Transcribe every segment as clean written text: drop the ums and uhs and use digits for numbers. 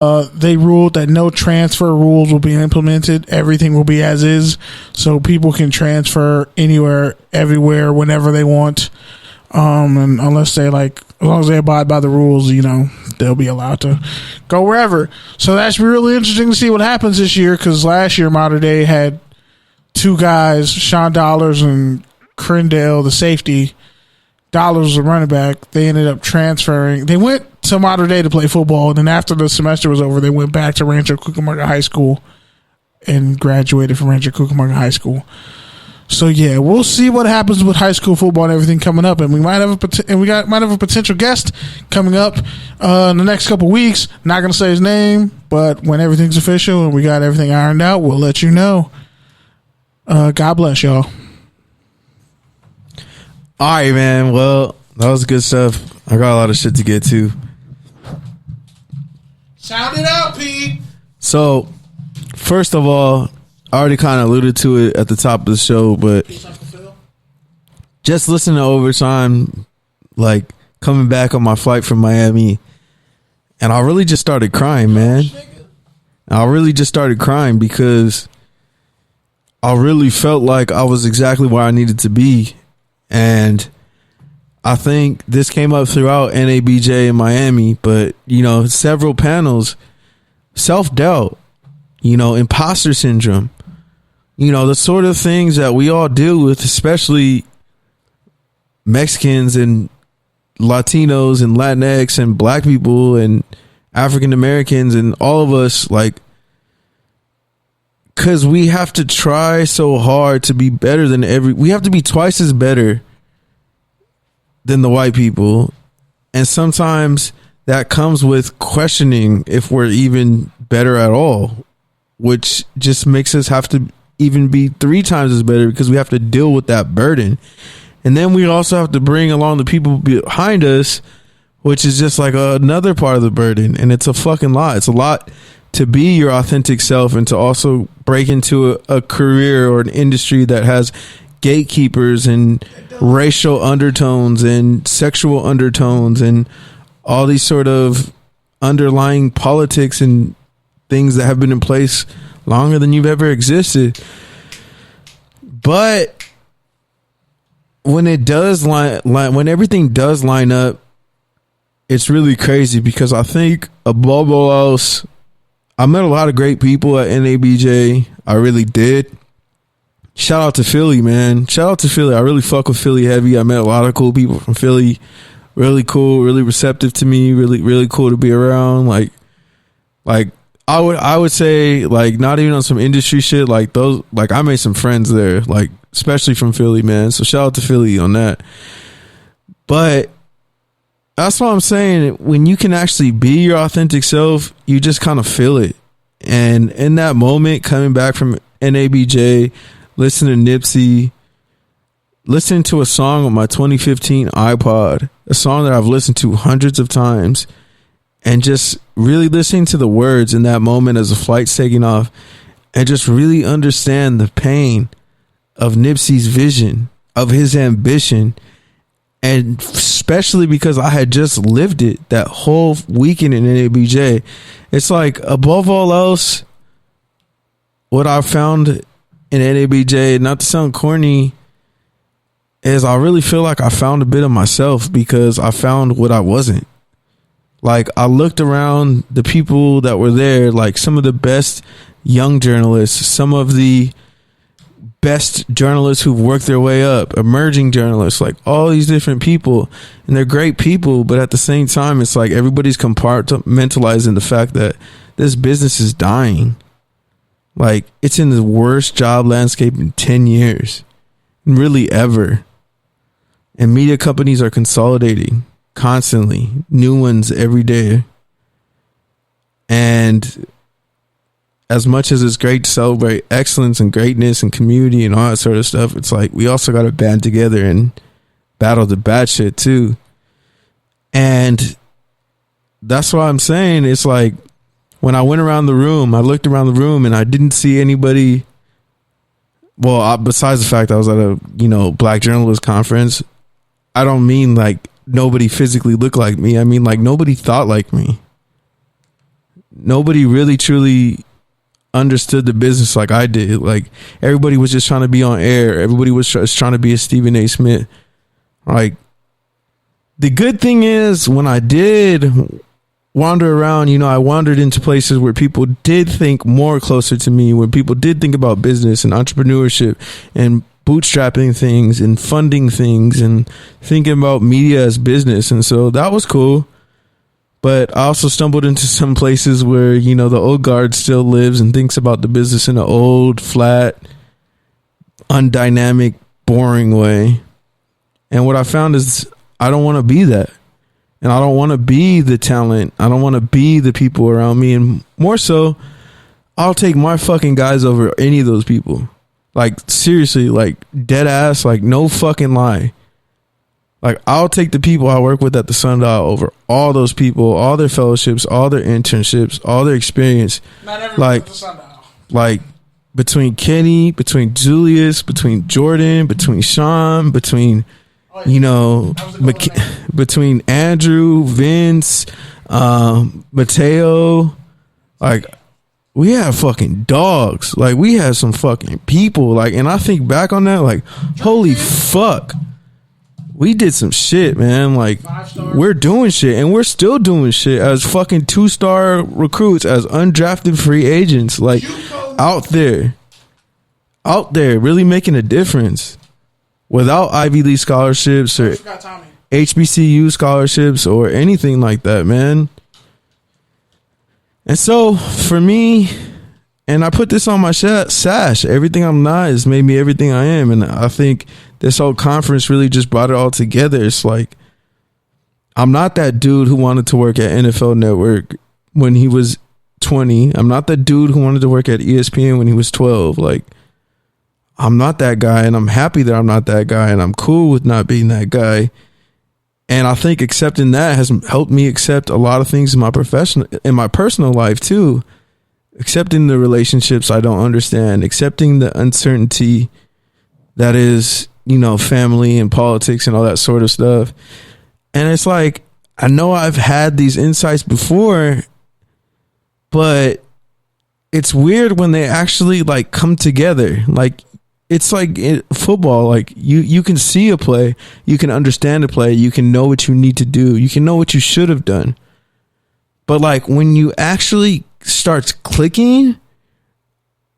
They ruled that no transfer rules will be implemented. Everything will be as is, so people can transfer anywhere, everywhere, whenever they want. And unless they as long as they abide by the rules, they'll be allowed to go wherever. So that's really interesting to see what happens this year, because last year Mater Dei had two guys, Sean Dollars and Crindale, the safety. Dollars was a running back. They ended up transferring. They went to Mater Dei to play football, and then after the semester was over, they went back to Rancho Cucamonga High School and graduated from Rancho Cucamonga High School. So yeah, we'll see what happens with high school football and everything coming up, and we might have a potential guest coming up in the next couple weeks. Not going to say his name, but when everything's official and we got everything ironed out, we'll let you know. God bless y'all. All right, man. Well, that was good stuff. I got a lot of shit to get to. Sound it out, Pete. So, first of all, I already kind of alluded to it at the top of the show, but just listening to Overtime, coming back on my flight from Miami, and I really just started crying, man. I really just started crying because I really felt like I was exactly where I needed to be. And I think this came up throughout NABJ in Miami, but, several panels, self-doubt, imposter syndrome, the sort of things that we all deal with, especially Mexicans and Latinos and Latinx and black people and African Americans and all of us, because we have to try so hard to be better than we have to be twice as better than the white people. And sometimes that comes with questioning if we're even better at all, which just makes us have to even be 3 times as better because we have to deal with that burden. And then we also have to bring along the people behind us, which is just another part of the burden. And it's a fucking lot. It's a lot to be your authentic self and to also break into a career or an industry that has gatekeepers and racial undertones and sexual undertones and all these sort of underlying politics and things that have been in place longer than you've ever existed. But when it does when everything does line up, it's really crazy because I think above all else, I met a lot of great people at NABJ. I really did. Shout out to Philly, man. Shout out to Philly. I really fuck with Philly heavy. I met a lot of cool people from Philly. Really cool, really receptive to me. Really, really cool to be around. I would say not even on some industry shit. I made some friends there, especially from Philly, man. So shout out to Philly on that. But that's what I'm saying. When you can actually be your authentic self, you just kind of feel it. And in that moment, coming back from NABJ, listening to Nipsey, listening to a song on my 2015 iPod, a song that I've listened to hundreds of times, and just really listening to the words in that moment as the flight's taking off, and just really understand the pain of Nipsey's vision, of his ambition, and especially because I had just lived it that whole weekend in NABJ. It's above all else, what I found in NABJ, not to sound corny, is I really feel like I found a bit of myself because I found what I wasn't. I looked around the people that were there, some of the best young journalists, some of the best journalists who've worked their way up, emerging journalists, all these different people, and they're great people, but at the same time, it's everybody's compartmentalizing the fact that this business is dying. It's in the worst job landscape in 10 years, really ever. And media companies are consolidating constantly, new ones every day. And as much as it's great to celebrate excellence and greatness and community and all that sort of stuff, it's we also got to band together and battle the bad shit too. And that's what I'm saying. It's when I went around the room, I looked around the room and I didn't see anybody. Well, besides the fact I was at a, black journalist conference, I don't mean nobody physically looked like me. I mean nobody thought like me. nobody really truly understood the business like I did. Like, everybody was just trying to be on air. Everybody was just trying to be a Stephen A. Smith. Like, the good thing is, when I did wander around, you know, I wandered into places where people did think more closer to me, where people did think about business and entrepreneurship and bootstrapping things and funding things and thinking about media as business. And so that was cool. But I also stumbled into some places where, you know, the old guard still lives and thinks about the business in an old, flat, undynamic, boring way. And what I found is I don't want to be that. And I don't want to be the talent. I don't want to be the people around me. And more so, I'll take my fucking guys over any of those people. Like, seriously, like, dead ass, like, no fucking lie. Like, I'll take the people I work with at the Sundial over all those people, all their fellowships, all their internships, all their experience. Not everyone like, at the Sundial. Like, between Kenny, between Julius, between Jordan, between Sean, between... You know, between Andrew, Vince, Mateo, like, we have fucking dogs. Like, we have some fucking people. Like, and I think back on that, like, holy fuck, we did some shit, man. Like, we're doing shit, and we're still doing shit as fucking 2-star recruits, as undrafted free agents, like, out there, really making a difference. Without Ivy League scholarships or HBCU scholarships or anything like that, man. And so, for me, and I put this on my sash, everything I'm not has made me everything I am. And I think this whole conference really just brought it all together. It's like, I'm not that dude who wanted to work at NFL Network when he was 20. I'm not that dude who wanted to work at ESPN when he was 12. Like, I'm not that guy, and I'm happy that I'm not that guy, and I'm cool with not being that guy. And I think accepting that has helped me accept a lot of things in my personal life too. Accepting the relationships I don't understand, accepting the uncertainty that is, you know, family and politics and all that sort of stuff. And it's like, I know I've had these insights before, but it's weird when they actually like come together. Like, it's like football. Like, you can see a play, you can understand a play, you can know what you need to do, you can know what you should have done. But like, when you actually starts clicking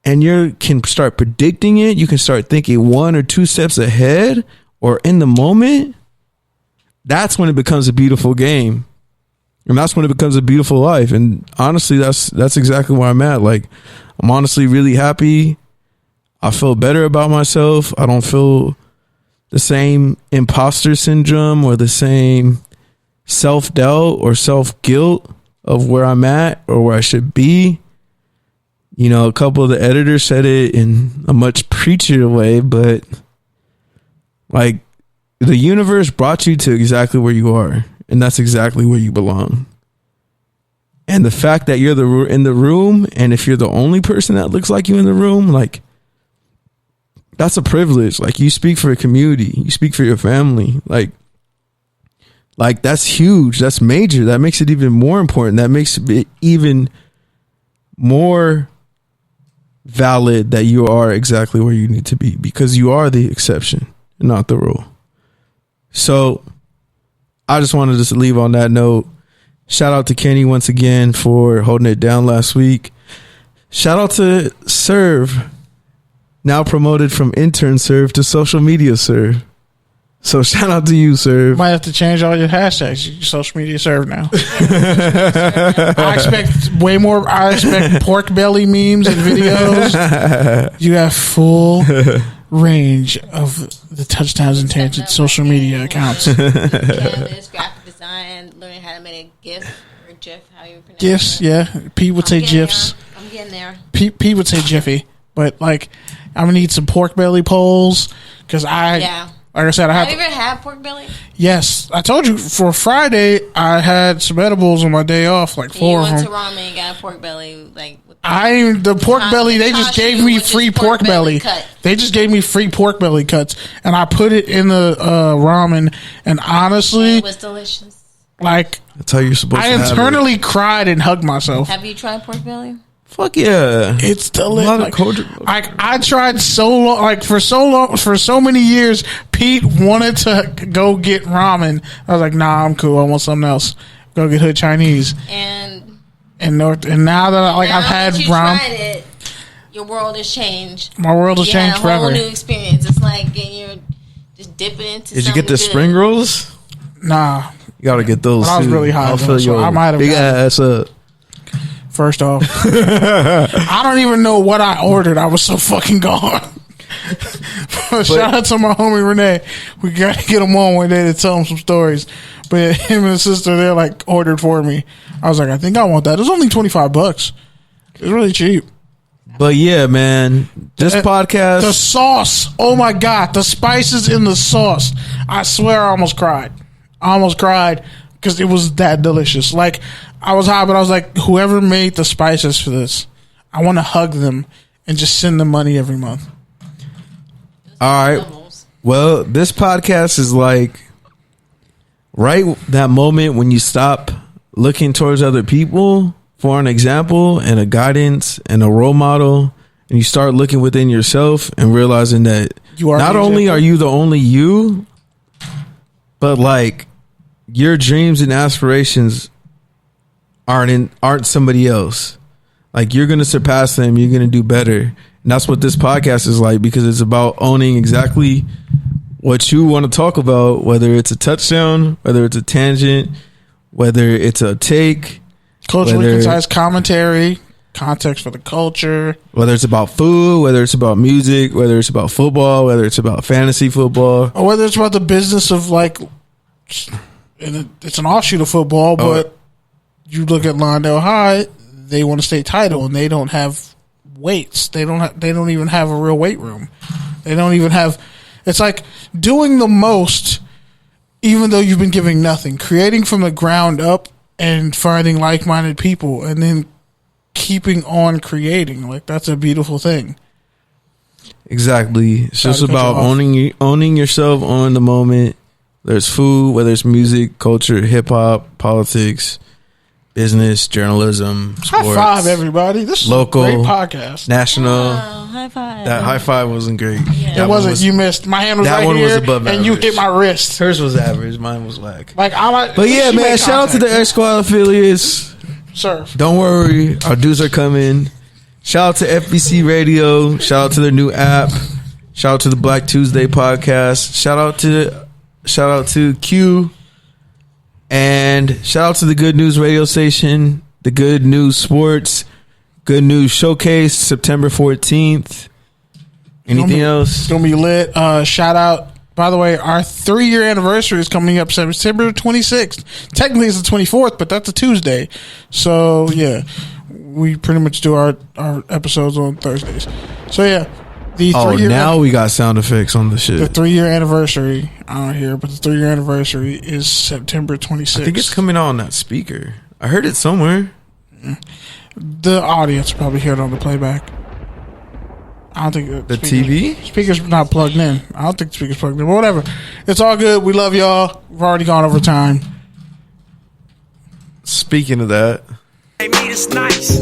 and you can start predicting it, you can start thinking 1 or 2 steps ahead or in the moment, that's when it becomes a beautiful game. And that's when it becomes a beautiful life. And honestly, that's exactly where I'm at. Like, I'm honestly really happy. I feel better about myself. I don't feel the same imposter syndrome or the same self-doubt or self-guilt of where I'm at or where I should be. You know, a couple of the editors said it in a much preachier way, but like, the universe brought you to exactly where you are, and that's exactly where you belong. And the fact that you're in the room, and if you're the only person that looks like you in the room, like, that's a privilege. Like, you speak for a community, you speak for your family. Like that's huge. That's major. That makes it even more important. That makes it even more valid that you are exactly where you need to be, because you are the exception and not the rule. So I just wanted to just leave on that note. Shout out to Kenny once again for holding it down last week. Shout out to Serve, now promoted from intern Serve to social media Serve. So shout out to you, Serve. Might have to change all your hashtags. Your social media Serve now. I expect way more. I expect pork belly memes and videos. You have full range of the Touchdowns and Tangents social media accounts. Yeah, there's graphic design, learning how to make a GIF or GIF, how you pronounce GIFs, it. yeah. Pete would say GIFs. I'm getting there. Pete would say Jiffy, but like, I'm gonna need some pork belly polls because like I said, have you ever had pork belly? Yes, I told you for Friday I had some edibles on my day off, like 4 of them. You went to ramen and got a pork belly, like the pork belly. They just gave me free pork belly. They just gave me free pork belly cuts, and I put it in the ramen. And honestly, it was delicious. Like, That's how you're supposed I to have internally cried and hugged myself. Have you tried pork belly? Fuck yeah. It's A delicious. lot of Like, culture. I tried so long, like for so many years. Pete wanted to go get ramen. I was like, nah, I'm cool. I want something else. Go get hood Chinese. And now that I've had that you ramen, tried it, your world has changed. my world has You changed had a whole forever. new experience. It's like getting your just dipping into. Did you get the something spring good. rolls? Nah, You gotta get those. But I was too. really high, I'll though, fill so your I might have big gotten it. ass up. first off, I don't even know what I ordered. I was so fucking gone. Shout out to my homie Renee. We gotta get him on one day to tell him some stories. But yeah, him and his sister, they're like ordered for me. I was like, I think I want that. It was only $25. It's really cheap. But yeah, man, this podcast. The sauce, oh my god, the spices in the sauce. I swear, I almost cried. Because it was that delicious. Like, I was high, but I was like, whoever made the spices for this, I want to hug them and just send them money every month. All right. Well, this podcast is like right that moment when you stop looking towards other people for an example and a guidance and a role model, and you start looking within yourself and realizing that You are not the only example. are you the only you, but like your dreams and aspirations aren't somebody else. Like, you're gonna surpass them. You're gonna do better. And that's what this podcast is like, because it's about owning exactly what you want to talk about, whether it's a touchdown, whether it's a tangent, whether it's a take, Culturally whether- concise commentary, context for the culture. whether it's about food, whether it's about music, whether it's about football, whether it's about fantasy football. Or whether it's about the business of like, and it's an offshoot of football, but you look at Londale High, they won a state title and they don't have weights. They don't even have a real weight room. They don't even have. It's like doing the most, even though you've been giving nothing. Creating from the ground up and finding like-minded people, and then keeping on creating. Like, that's a beautiful thing. Exactly. It's just Sorry to cut about you off. owning yourself, owning the moment. There's food, whether it's music, culture, hip hop, politics, business, journalism, sports. High five, everybody. This is Local. a great podcast. National. Oh, high five. That high five wasn't great. Yeah. That It one wasn't. was- You missed. My hand was that right one was here, above and you average. hit my wrist. Hers was average. Mine was whack. Like, I like. But yeah, she man, made shout out to the contact. X Squad affiliates. Sir. Don't worry, our dudes are coming. Shout out to FBC Radio. Shout out to their new app. Shout out to the Black Tuesday podcast. Shout out to Q. And shout out to the Good News radio station, the Good News Sports, Good News Showcase, September 14th. Anything It's else? gonna be lit. Shout out. By the way, our 3-year anniversary is coming up September 26th. Technically, it's the 24th, but that's a Tuesday. So yeah, we pretty much do our episodes on Thursdays. So yeah, the Oh, 3-year now we got sound effects on the the shit. 3-year anniversary. I don't hear, but the 3-year anniversary is September 26th. I think it's coming out on that speaker. I heard it somewhere. The audience will probably hear it on the playback. I don't think The TV? Speaker's not plugged in. I don't think the speaker's plugged in, but whatever. It's all good. We love y'all. We've already gone over time. Speaking of that, They meet us nice.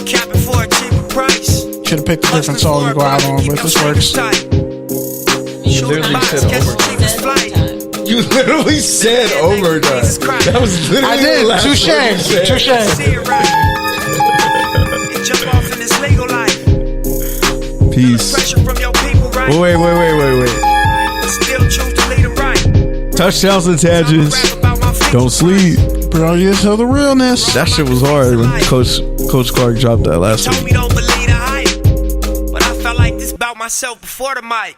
Capping for a cheaper price. Should have picked a different song to go out on, but this works. you literally said overtime. You literally said overtime. That was literally I did. the last Touche. word you said. Touche. Peace. Pressure from your people, right? Wait. Still choose to lead 'em right. Touchdowns and tangents. Rap about my face. Don't sleep. Brilliant to the realness. That shit was hard when Coach Clark dropped that last Told week. me don't believe the hype, but I felt like this about myself before the mic.